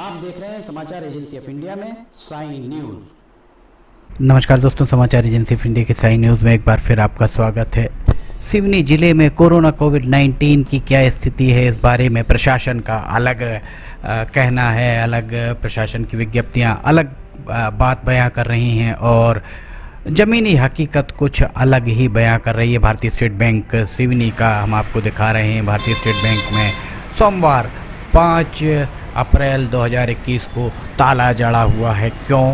आप देख रहे हैं समाचार एजेंसी ऑफ इंडिया में साइन न्यूज। नमस्कार दोस्तों, समाचार एजेंसी ऑफ इंडिया के साइन न्यूज़ में एक बार फिर आपका स्वागत है। सिवनी जिले में कोरोना कोविड-19 की क्या स्थिति है, इस बारे में प्रशासन का अलग कहना है, अलग प्रशासन की विज्ञप्तियां अलग बात बयां कर रही हैं और ज़मीनी हकीकत कुछ अलग ही बयां कर रही है। भारतीय स्टेट बैंक सिवनी का हम आपको दिखा रहे हैं। भारतीय स्टेट बैंक में सोमवार 5 अप्रैल 2021 को ताला जड़ा हुआ है। क्यों,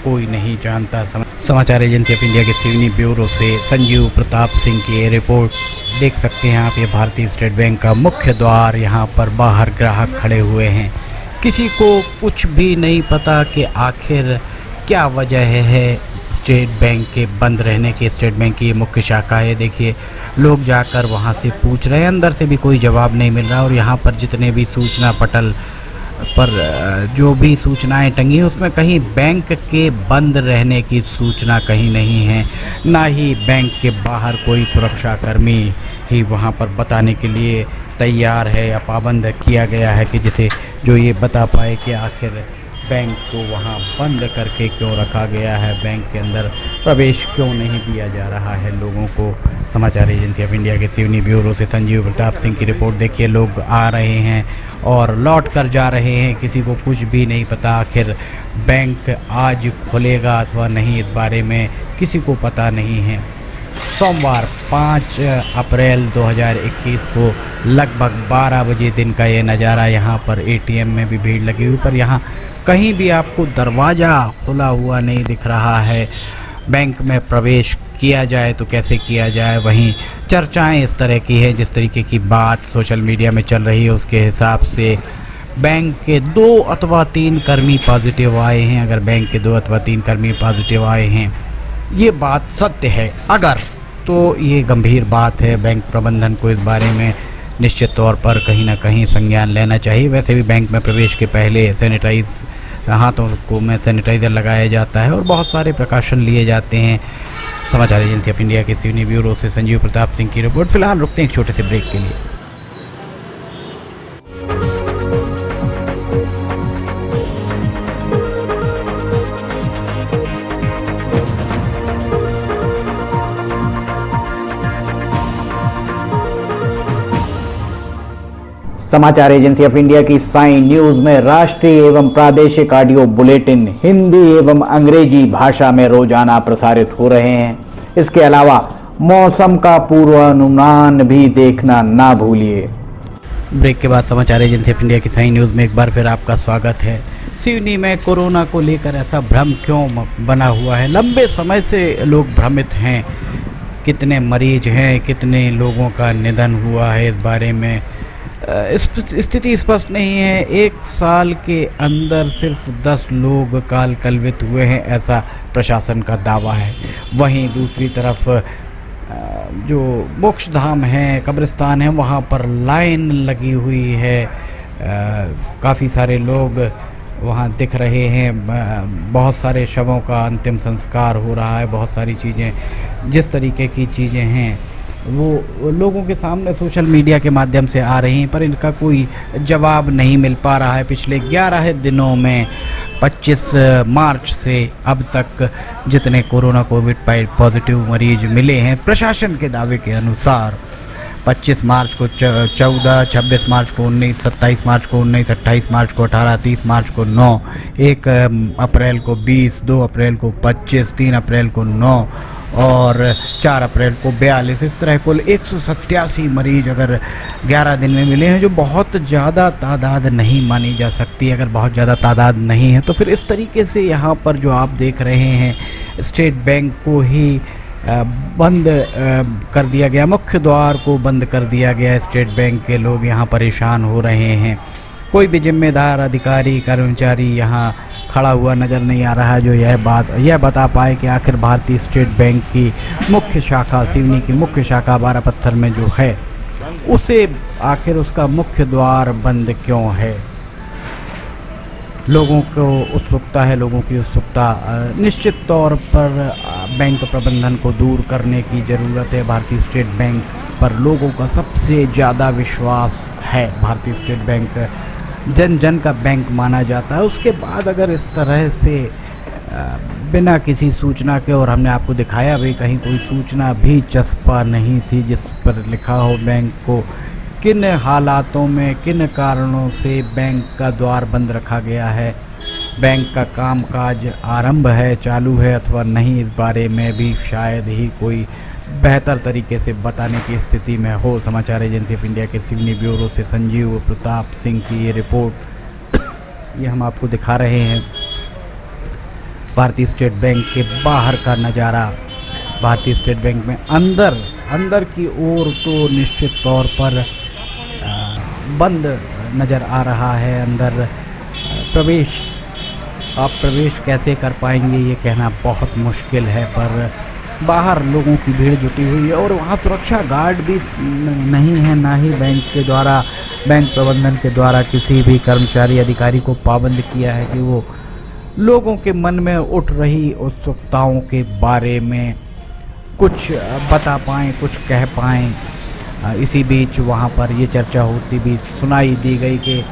कोई नहीं जानता। समाचार एजेंसी ऑफ इंडिया के सिवनी ब्यूरो से संजीव प्रताप सिंह की ये रिपोर्ट देख सकते हैं आप। ये भारतीय स्टेट बैंक का मुख्य द्वार, यहाँ पर बाहर ग्राहक खड़े हुए हैं। किसी को कुछ भी नहीं पता कि आखिर क्या वजह है स्टेट बैंक के बंद रहने की। स्टेट बैंक की मुख्य शाखा है, देखिए लोग जाकर वहाँ से पूछ रहे हैं, अंदर से भी कोई जवाब नहीं मिल रहा। और यहाँ पर जितने भी सूचना पटल पर जो भी सूचनाएं टंगी हैं उसमें कहीं बैंक के बंद रहने की सूचना कहीं नहीं है, ना ही बैंक के बाहर कोई सुरक्षाकर्मी ही वहाँ पर बताने के लिए तैयार है या पाबंद किया गया है कि जिसे जो ये बता पाए कि आखिर बैंक को वहाँ बंद करके क्यों रखा गया है, बैंक के अंदर प्रवेश क्यों नहीं दिया जा रहा है लोगों को। समाचार एजेंसी ऑफ इंडिया के सिवनी ब्यूरो से संजीव प्रताप सिंह की रिपोर्ट देखिए। लोग आ रहे हैं और लौट कर जा रहे हैं, किसी को कुछ भी नहीं पता आखिर बैंक आज खुलेगा अथवा नहीं, इस बारे में किसी को पता नहीं है। सोमवार 5 अप्रैल 2021 को लगभग 12 बजे दिन का ये नज़ारा। यहाँ पर एटीएम में भी भीड़ लगी हुई, पर यहाँ कहीं भी आपको दरवाज़ा खुला हुआ नहीं दिख रहा है। बैंक में प्रवेश किया जाए तो कैसे किया जाए, वहीं चर्चाएं इस तरह की है, जिस तरीके की बात सोशल मीडिया में चल रही है उसके हिसाब से बैंक के 2 अथवा 3 कर्मी पॉजिटिव आए हैं। अगर बैंक के 2 अथवा 3 कर्मी पॉजिटिव आए हैं, ये बात सत्य है अगर, तो ये गंभीर बात है। बैंक प्रबंधन को इस बारे में निश्चित तौर पर कहीं ना कहीं संज्ञान लेना चाहिए। वैसे भी बैंक में प्रवेश के पहले हाथों को में सैनिटाइज़र लगाया जाता है और बहुत सारे प्रिकॉशन लिए जाते हैं। समाचार एजेंसी ऑफ इंडिया के सिवनी ब्यूरो से संजीव प्रताप सिंह की रिपोर्ट। फिलहाल रुकते हैं एक छोटे से ब्रेक के लिए। समाचार एजेंसी ऑफ इंडिया की साइन न्यूज में राष्ट्रीय एवं प्रादेशिक ऑडियो बुलेटिन हिंदी एवं अंग्रेजी भाषा में रोजाना प्रसारित हो रहे हैं। इसके अलावा मौसम का पूर्वानुमान भी देखना ना भूलिए। ब्रेक के बाद समाचार एजेंसी ऑफ इंडिया की साइन न्यूज़ में एक बार फिर आपका स्वागत है। सिवनी में कोरोना को लेकर ऐसा भ्रम क्यों बना हुआ है? लंबे समय से लोग भ्रमित हैं। कितने मरीज हैं, कितने लोगों का निधन हुआ है, इस बारे में स्थिति स्पष्ट नहीं है। 1 साल के अंदर सिर्फ 10 लोग काल कलवित हुए हैं, ऐसा प्रशासन का दावा है। वहीं दूसरी तरफ जो मोक्षधाम है, कब्रिस्तान है, वहाँ पर लाइन लगी हुई है। काफ़ी सारे लोग वहाँ दिख रहे हैं। बहुत सारे शवों का अंतिम संस्कार हो रहा है। बहुत सारी चीज़ें, जिस तरीके की चीज़ें हैं वो लोगों के सामने सोशल मीडिया के माध्यम से आ रही हैं, पर इनका कोई जवाब नहीं मिल पा रहा है। पिछले 11 दिनों में 25 मार्च से अब तक जितने कोरोना कोविड पॉजिटिव मरीज मिले हैं, प्रशासन के दावे के अनुसार 25 मार्च को 14, 26 मार्च को 19, 27 मार्च को 19, 28 मार्च को 18, 30 मार्च को 9, 1 अप्रैल को 20, 2 अप्रैल को 25, 3 अप्रैल को 9 और 4 अप्रैल को 42। इस तरह कुल 187 मरीज अगर 11 दिन में मिले हैं, जो बहुत ज़्यादा तादाद नहीं मानी जा सकती। अगर बहुत ज़्यादा तादाद नहीं है तो फिर इस तरीके से यहाँ पर जो आप देख रहे हैं, स्टेट बैंक को ही बंद कर दिया गया, मुख्य द्वार को बंद कर दिया गया। स्टेट बैंक के लोग यहाँ परेशान हो रहे हैं। कोई भी जिम्मेदार अधिकारी कर्मचारी यहाँ खड़ा हुआ नज़र नहीं आ रहा है जो यह बता पाए कि आखिर भारतीय स्टेट बैंक की मुख्य शाखा, सिवनी की मुख्य शाखा बारापत्थर में जो है, उसे आखिर उसका मुख्य द्वार बंद क्यों है। लोगों को उत्सुकता है, लोगों की उत्सुकता निश्चित तौर पर बैंक प्रबंधन को दूर करने की ज़रूरत है। भारतीय स्टेट बैंक पर लोगों का सबसे ज़्यादा विश्वास है। भारतीय स्टेट बैंक जन जन का बैंक माना जाता है, उसके बाद अगर इस तरह से बिना किसी सूचना के, और हमने आपको दिखाया भी कहीं कोई सूचना भी चस्पा नहीं थी जिस पर लिखा हो बैंक को किन हालातों में किन कारणों से बैंक का द्वार बंद रखा गया है, बैंक का कामकाज आरंभ है, चालू है अथवा नहीं, इस बारे में भी शायद ही कोई बेहतर तरीके से बताने की स्थिति में हो। समाचार एजेंसी ऑफ इंडिया के सिवनी ब्यूरो से संजीव प्रताप सिंह की ये रिपोर्ट ये हम आपको दिखा रहे हैं। भारतीय स्टेट बैंक के बाहर का नज़ारा, भारतीय स्टेट बैंक में अंदर की ओर तो निश्चित तौर पर बंद नज़र आ रहा है। अंदर प्रवेश कैसे कर पाएंगे ये कहना बहुत मुश्किल है, पर बाहर लोगों की भीड़ जुटी हुई है और वहाँ सुरक्षा गार्ड भी नहीं है, ना ही बैंक प्रबंधन के द्वारा किसी भी कर्मचारी अधिकारी को पाबंद किया है कि वो लोगों के मन में उठ रही उत्सुकताओं के बारे में कुछ बता पाएँ, कुछ कह पाएँ। इसी बीच वहाँ पर ये चर्चा होती भी सुनाई दी गई कि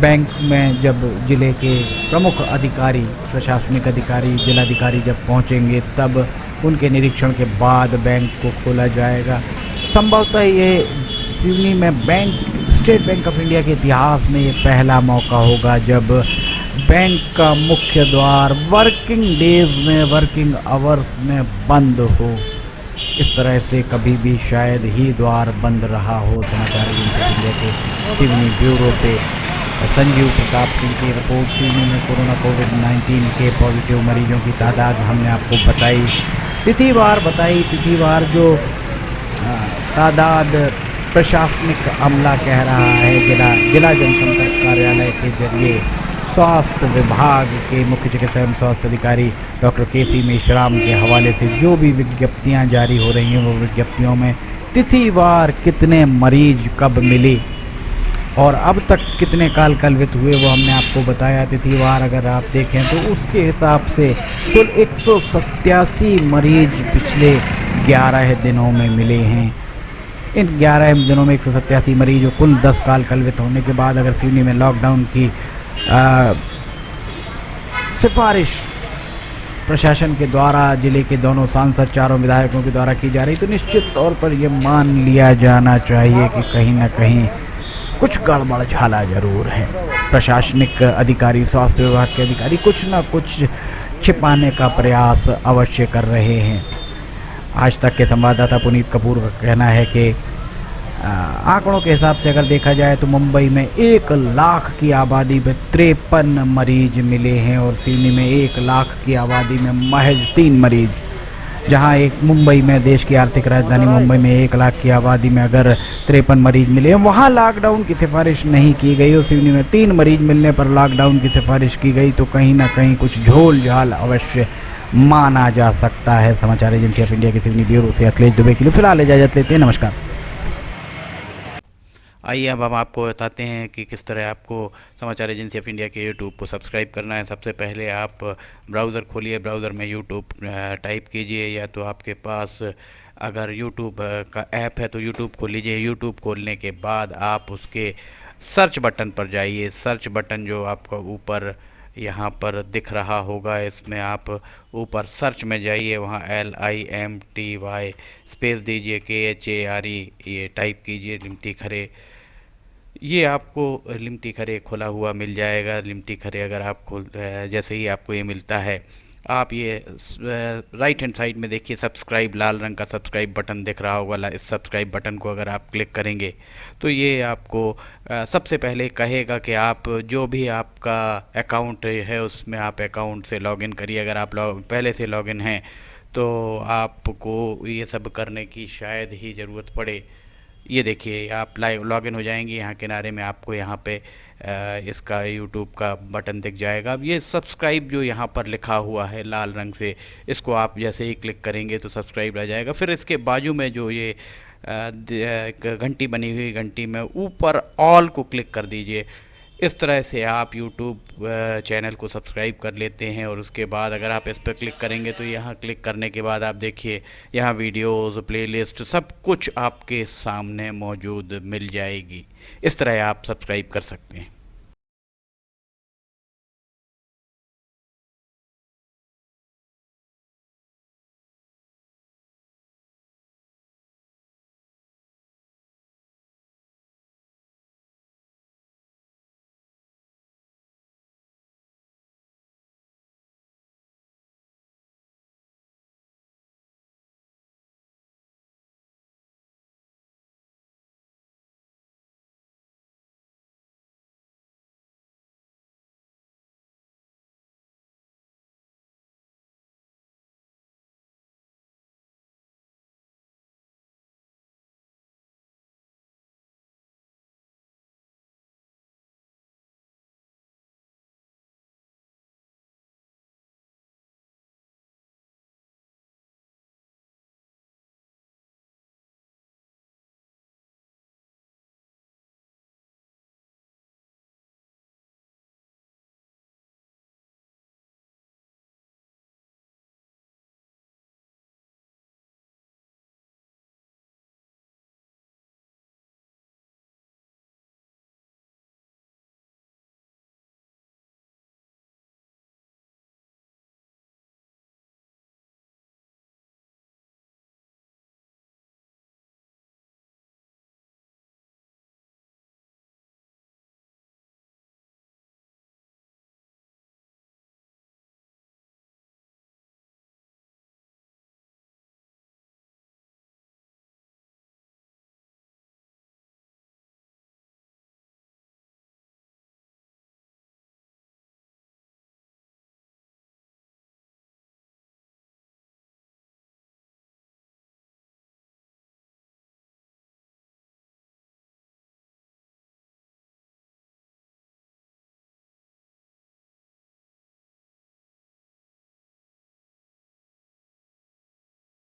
बैंक में जब जिले के प्रमुख अधिकारी, प्रशासनिक अधिकारी, जिलाधिकारी जब पहुँचेंगे तब उनके निरीक्षण के बाद बैंक को खोला जाएगा। संभवतः ये सिवनी में स्टेट बैंक ऑफ इंडिया के इतिहास में ये पहला मौका होगा जब बैंक का मुख्य द्वार वर्किंग डेज में, वर्किंग आवर्स में बंद हो। इस तरह से कभी भी शायद ही द्वार बंद रहा हो। समाचार एजेंसी ऑफ इंडिया के सिवनी ब्यूरो से संजीव प्रताप सिंह की रिपोर्ट। सिवनी में कोरोना कोविड-19 के पॉजिटिव मरीजों की तादाद हमने आपको बताई, तिथिवार जो तादाद प्रशासनिक अमला कह रहा है, जिला जनसंपर्क कार्यालय के जरिए स्वास्थ्य विभाग के मुख्य चिकित्सा एवं स्वास्थ्य अधिकारी डॉक्टर के.सी. मेश्राम के हवाले से जो भी विज्ञप्तियां जारी हो रही हैं वो विज्ञप्तियों में तिथिवार कितने मरीज कब मिले और अब तक कितने काल कलवित हुए वो हमने आपको बताया। तिथिवार अगर आप देखें तो उसके हिसाब से कुल 187 मरीज पिछले 11 दिनों में मिले हैं। इन 11 दिनों में 187 मरीज और कुल 10 काल कलवित होने के बाद अगर सिवनी में लॉकडाउन की सिफारिश प्रशासन के द्वारा जिले के दोनों सांसद, चारों विधायकों के द्वारा की जा रही तो निश्चित तौर पर यह मान लिया जाना चाहिए कि कहीं ना कहीं कुछ गड़बड़ झाला जरूर है। प्रशासनिक अधिकारी, स्वास्थ्य विभाग के अधिकारी कुछ ना कुछ छिपाने का प्रयास अवश्य कर रहे हैं। आज तक के संवाददाता पुनीत कपूर का कहना है कि आंकड़ों के हिसाब से अगर देखा जाए तो मुंबई में 1 लाख की आबादी में 53 मरीज मिले हैं और सिवनी में 1 लाख की आबादी में महज 3 मरीज। जहां एक मुंबई में, देश की आर्थिक राजधानी मुंबई में 1 लाख की आबादी में अगर 53 मरीज मिले हैं, वहां लॉकडाउन की सिफारिश नहीं की गई और सिवनी में 3 मरीज मिलने पर लॉकडाउन की सिफारिश की गई तो कहीं ना कहीं कुछ झोल झाल अवश्य माना जा सकता है। समाचार एजेंसी ऑफ इंडिया के सिवनी ब्यूरो से अखिलेश दुबे के लिए फिलहाल इजाजत लेते हैं। नमस्कार। आइए अब हम आपको बताते हैं कि किस तरह आपको समाचार एजेंसी ऑफ इंडिया के यूट्यूब को सब्सक्राइब करना है। सबसे पहले आप ब्राउज़र खोलिए, ब्राउज़र में यूट्यूब टाइप कीजिए, या तो आपके पास अगर यूट्यूब का ऐप है तो यूट्यूब खोल लीजिए। यूट्यूब खोलने के बाद आप उसके सर्च बटन पर जाइए। सर्च बटन जो आपको ऊपर यहाँ पर दिख रहा होगा, इसमें आप ऊपर सर्च में जाइए, वहाँ LIMTY स्पेस दीजिए, KHARE ये टाइप कीजिए, लिमटी खरे। ये आपको लिमटी खरे खुला हुआ मिल जाएगा। लिमटी खरे अगर आप जैसे ही आपको ये मिलता है, आप ये राइट हैंड साइड में देखिए सब्सक्राइब, लाल रंग का सब्सक्राइब बटन दिख रहा होगा। इस सब्सक्राइब बटन को अगर आप क्लिक करेंगे तो ये आपको सबसे पहले कहेगा कि आप जो भी आपका अकाउंट है उसमें आप अकाउंट से लॉगिन करिए। अगर आप पहले से लॉगिन हैं तो आपको ये सब करने की शायद ही ज़रूरत पड़े। ये देखिए आप लाइव लॉगिन हो जाएंगे, यहाँ किनारे में आपको यहाँ पे इसका यूट्यूब का बटन दिख जाएगा। अब ये सब्सक्राइब जो यहाँ पर लिखा हुआ है लाल रंग से, इसको आप जैसे ही क्लिक करेंगे तो सब्सक्राइब रह जाएगा। फिर इसके बाजू में जो ये घंटी बनी हुई, घंटी में ऊपर ऑल को क्लिक कर दीजिए। इस तरह से आप यूट्यूब चैनल को सब्सक्राइब कर लेते हैं। और उसके बाद अगर आप इस पर क्लिक करेंगे तो यहाँ क्लिक करने के बाद आप देखिए यहाँ वीडियोज़, प्लेलिस्ट सब कुछ आपके सामने मौजूद मिल जाएगी। इस तरह आप सब्सक्राइब कर सकते हैं।